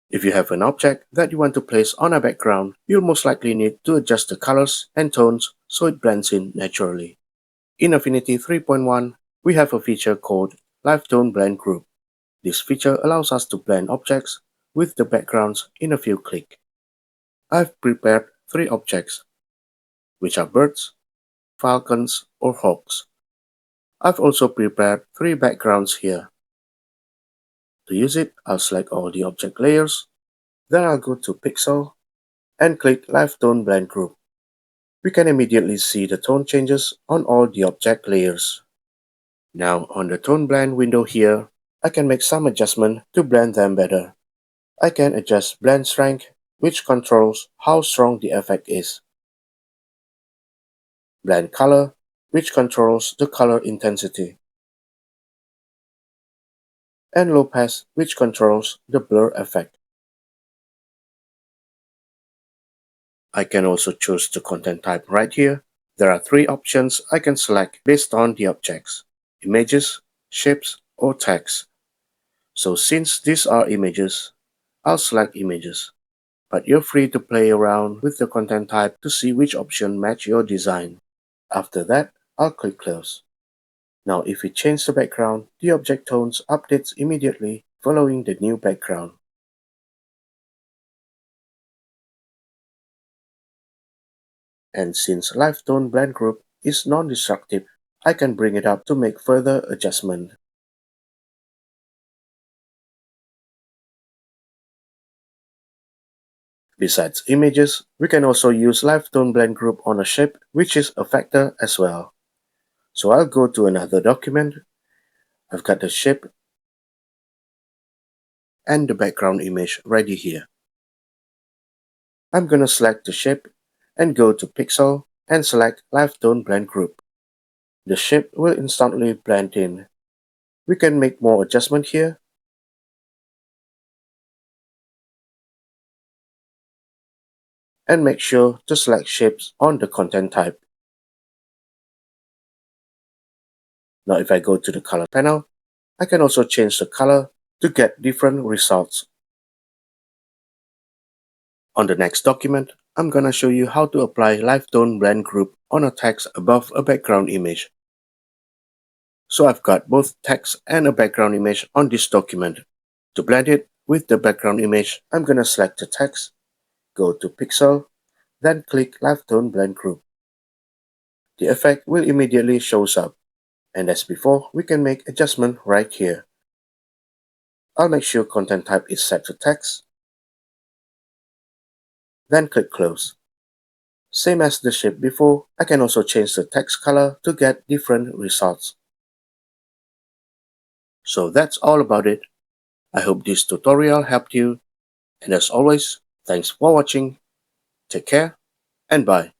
If you have an object that you want to place on a background, you'll most likely need to adjust the colors and tones so it blends in naturally. In Affinity 3.1, we have a feature called Live Tone Blend Group. This feature allows us to blend objects with the backgrounds in a few clicks. I've prepared 3 objects, which are birds, falcons, or hawks. I've also prepared 3 backgrounds here. To use it, I'll select all the object layers, then I'll go to Pixel and click Live Tone Blend Group. We can immediately see the tone changes on all the object layers. Now on the Tone Blend window here, I can make some adjustment to blend them better. I can adjust blend strength, which controls how strong the effect is. Blend color, which controls the color intensity. And low pass, which controls the blur effect. I can also choose the content type right here. There are 3 options I can select based on the objects: images, shapes, or text. So since these are images, I'll select images. But you're free to play around with the content type to see which option match your design. After that, I'll click Close. Now if we change the background, the object tones updates immediately following the new background. And since Live Tone Blend Group is non-destructive, I can bring it up to make further adjustment. Besides images, we can also use Live Tone Blend Group on a shape, which is a factor as well. So I'll go to another document. I've got the shape and the background image ready here. I'm gonna select the shape and go to Pixel and select Live Tone Blend Group. The shape will instantly blend in. We can make more adjustment here. And make sure to select shapes on the content type. Now if I go to the color panel, I can also change the color to get different results. On the next document, I'm gonna show you how to apply Live Tone Blend Group on a text above a background image. So I've got both text and a background image on this document. To blend it with the background image, I'm gonna select the text, go to Pixel, then click Live Tone Blend Group. The effect will immediately shows up. And as before, we can make adjustment right here. I'll make sure content type is set to text, then click Close. Same as the shape before, I can also change the text color to get different results. So that's all about it. I hope this tutorial helped you, and as always, thanks for watching, take care, and bye.